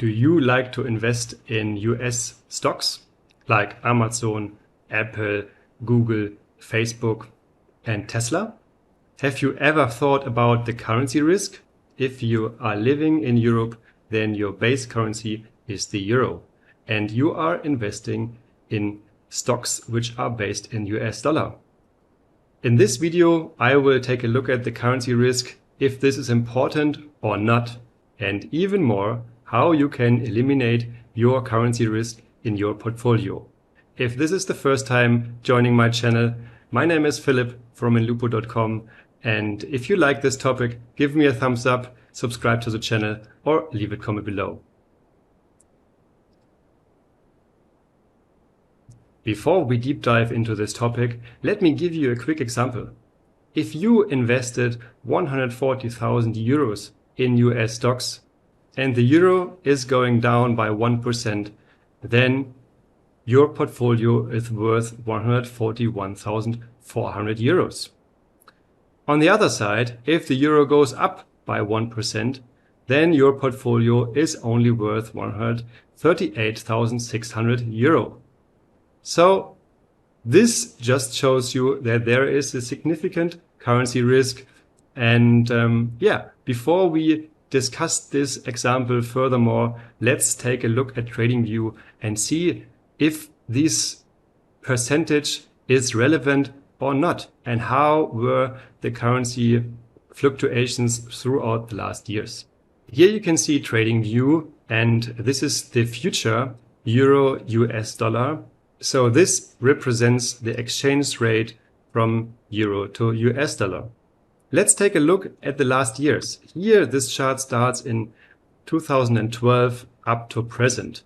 Do you like to invest in US stocks like Amazon, Apple, Google, Facebook, and Tesla? Have you ever thought about the currency risk? If you are living in Europe, then your base currency is the euro, and you are investing in stocks which are based in US dollar. In this video, I will take a look at the currency risk, if this is important or not, and even more, how you can eliminate your currency risk in your portfolio. If this is the first time joining my channel, my name is Philipp from inlupo.com, and if you like this topic, give me a thumbs up, subscribe to the channel, or leave a comment below. Before we deep dive into this topic, let me give you a quick example. If you invested 140,000 euros in US stocks and the euro is going down by 1%, then your portfolio is worth 141,400 euros. On the other side, if the euro goes up by 1%, then your portfolio is only worth 138,600 euro. So this just shows you that there is a significant currency risk. And before we discuss this example furthermore, let's take a look at TradingView and see if this percentage is relevant or not, and how were the currency fluctuations throughout the last years. Here you can see TradingView, and this is the future euro US dollar. So this represents the exchange rate from euro to US dollar. Let's take a look at the last years. Here this chart starts in 2012 up to present.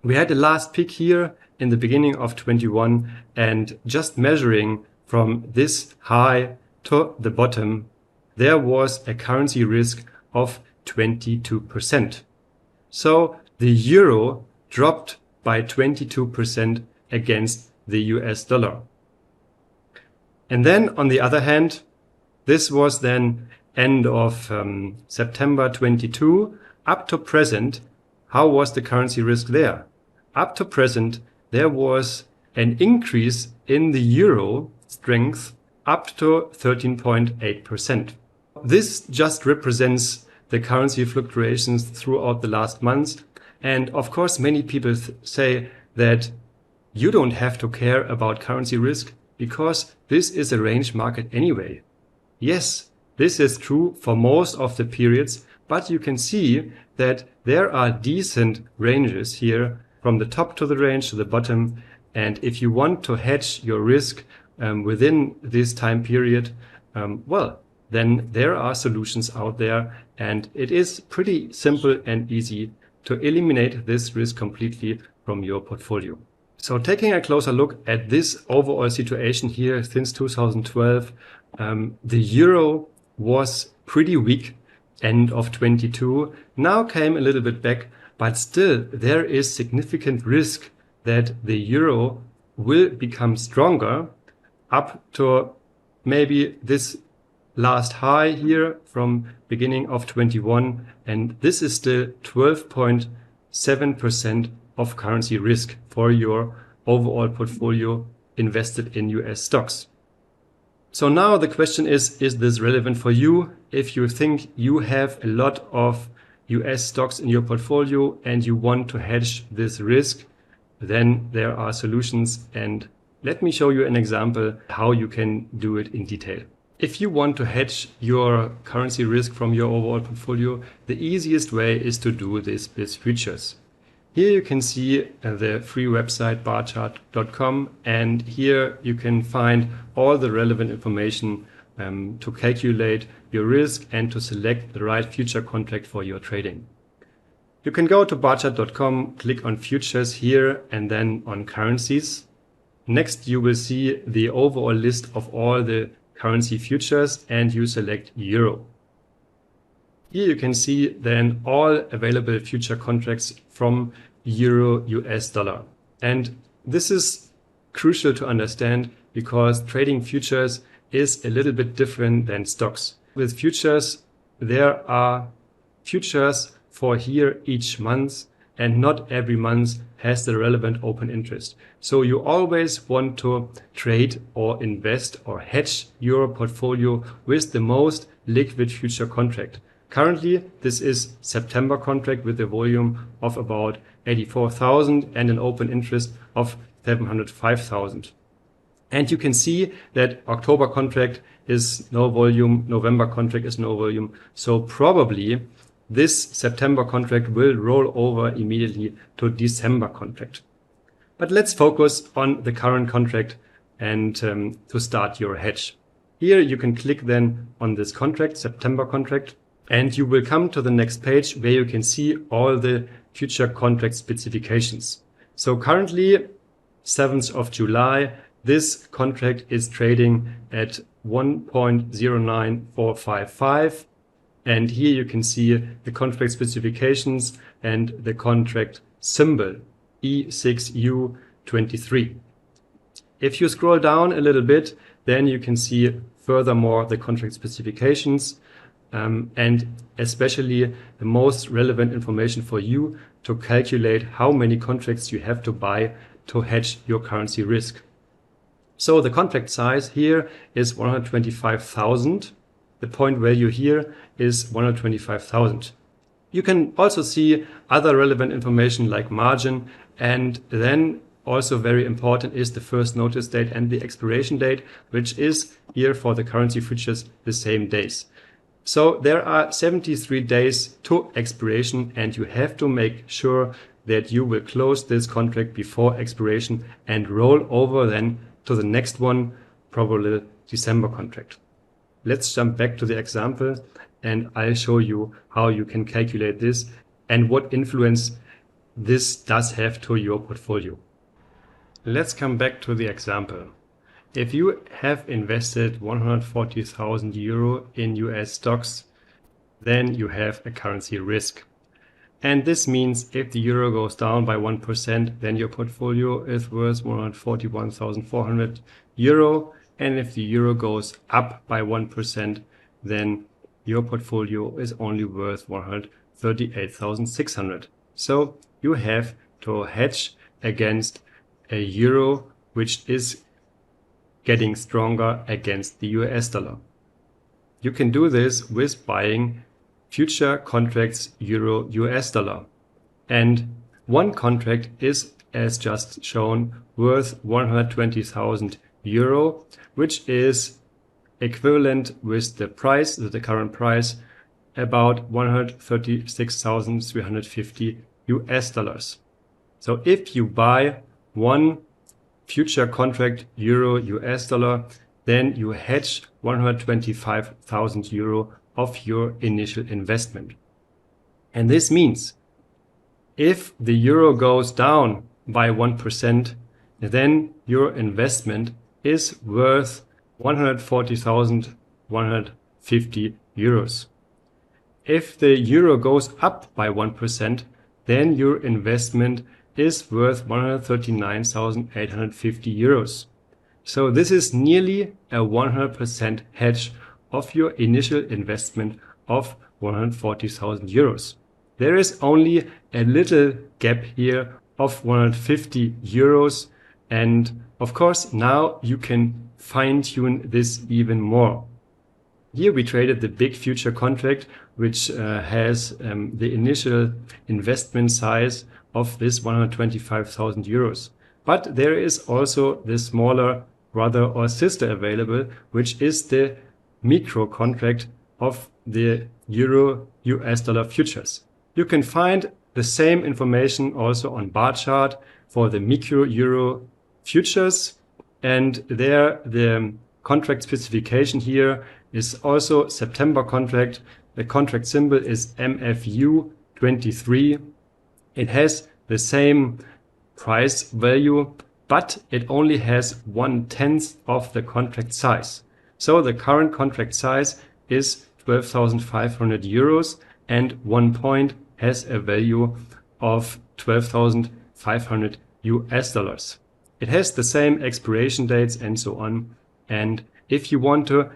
We had the last peak here in the beginning of 21, and just measuring from this high to the bottom, there was a currency risk of 22%. So the euro dropped by 22% against the US dollar. And then on the other hand, this was then end of September 22 up to present. How was the currency risk there? Up to present, there was an increase in the euro strength up to 13.8%. This just represents the currency fluctuations throughout the last months. And of course, many people say that you don't have to care about currency risk because this is a range market anyway. Yes, this is true for most of the periods, but you can see that there are decent ranges here from the top to the range to the bottom. And if you want to hedge your risk within this time period, then there are solutions out there, and it is pretty simple and easy to eliminate this risk completely from your portfolio. So taking a closer look at this overall situation here since 2012, the euro was pretty weak end of 22, now came a little bit back, but still there is significant risk that the euro will become stronger up to maybe this last high here from beginning of 21, and this is still 12.7% of currency risk for your overall portfolio invested in US stocks. So now the question is this relevant for you? If you think you have a lot of US stocks in your portfolio and you want to hedge this risk, then there are solutions, and let me show you an example how you can do it in detail. If you want to hedge your currency risk from your overall portfolio, the easiest way is to do this with futures. Here you can see the free website barchart.com, and here you can find all the relevant information to calculate your risk and to select the right future contract for your trading. You can go to barchart.com, click on futures here and then on currencies. Next you will see the overall list of all the currency futures, and you select euro. Here you can see then all available future contracts from euro US dollar. And this is crucial to understand because trading futures is a little bit different than stocks. With futures, there are futures for here each month, and not every month has the relevant open interest. So you always want to trade or invest or hedge your portfolio with the most liquid future contract. Currently, this is September contract with a volume of about 84,000 and an open interest of 705,000. And you can see that October contract is no volume, November contract is no volume. So probably this September contract will roll over immediately to December contract. But let's focus on the current contract and to start your hedge. Here you can click then on this contract, September contract, and you will come to the next page where you can see all the future contract specifications. So currently, 7th of July, this contract is trading at 1.09455. And here you can see the contract specifications and the contract symbol E6U23. If you scroll down a little bit, then you can see furthermore the contract specifications and especially the most relevant information for you to calculate how many contracts you have to buy to hedge your currency risk. So the contract size here is 125,000. The point value here is 125,000. You can also see other relevant information like margin, and then also very important is the first notice date and the expiration date, which is here for the currency futures the same days. So there are 73 days to expiration, and you have to make sure that you will close this contract before expiration and roll over then to the next one, probably December contract. Let's jump back to the example and I'll show you how you can calculate this and what influence this does have to your portfolio. Let's come back to the example. If you have invested 140,000 euro in US stocks, then you have a currency risk. And this means if the euro goes down by 1%, then your portfolio is worth 141,400 euro. And if the euro goes up by 1%, then your portfolio is only worth 138,600. So you have to hedge against a euro which is getting stronger against the US dollar. You can do this with buying future contracts euro US dollar. And one contract is, as just shown, worth 120,000 euro, which is equivalent with the price, the current price, about 136,350 US dollars. So if you buy one future contract euro US dollar, then you hedge 125,000 euro of your initial investment. And this means if the euro goes down by 1%, then your investment is worth 140,150 euros. If the euro goes up by 1%, then your investment is worth 139,850 euros. So this is nearly a 100% hedge of your initial investment of 140,000 euros. There is only a little gap here of 150 euros. And of course, now you can fine-tune this even more. Here we traded the big future contract, which has the initial investment size of this 125,000 euros. But there is also the smaller brother or sister available, which is the micro contract of the euro US dollar futures. You can find the same information also on bar chart for the micro euro futures, and there the contract specification here is also September contract. The contract symbol is MFU23. It has the same price value, but it only has 1/10 of the contract size. So the current contract size is 12,500 euros, and 1 point has a value of 12,500 US dollars. It has the same expiration dates and so on. And if you want to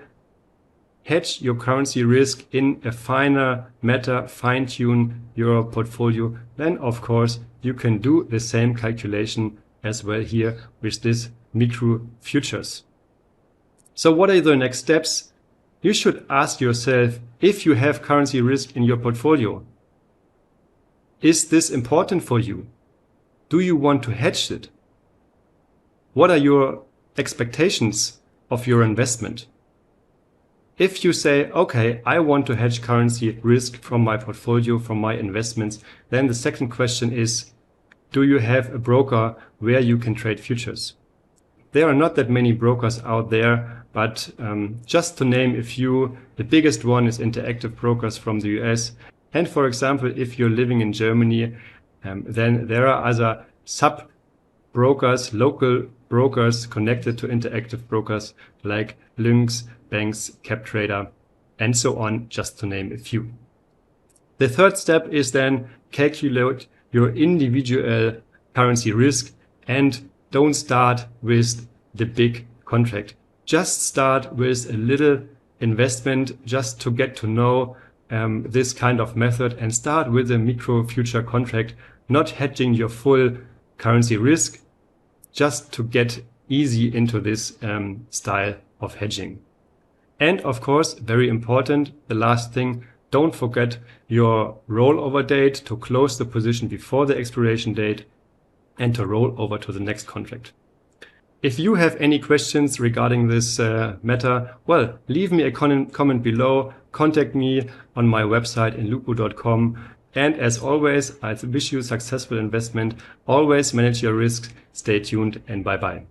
hedge your currency risk in a finer matter, fine-tune your portfolio, then of course you can do the same calculation as well here with this micro futures. So what are the next steps? You should ask yourself if you have currency risk in your portfolio. Is this important for you? Do you want to hedge it? What are your expectations of your investment? If you say, okay, I want to hedge currency risk from my portfolio, from my investments, then the second question is, do you have a broker where you can trade futures? There are not that many brokers out there, but just to name a few, the biggest one is Interactive Brokers from the US. And for example, if you're living in Germany, then there are other sub-brokers, local brokers connected to Interactive Brokers like Lynx, Banks, CapTrader, and so on, just to name a few. The third step is then calculate your individual currency risk and don't start with the big contract. Just start with a little investment just to get to know this kind of method and start with a micro future contract, not hedging your full currency risk, just to get easy into this style of hedging. And of course, very important, the last thing, don't forget your rollover date to close the position before the expiration date and to roll over to the next contract. If you have any questions regarding this matter, well, leave me a comment below, contact me on my website inlupo.com. And as always, I wish you successful investment. Always manage your risks. Stay tuned and bye-bye.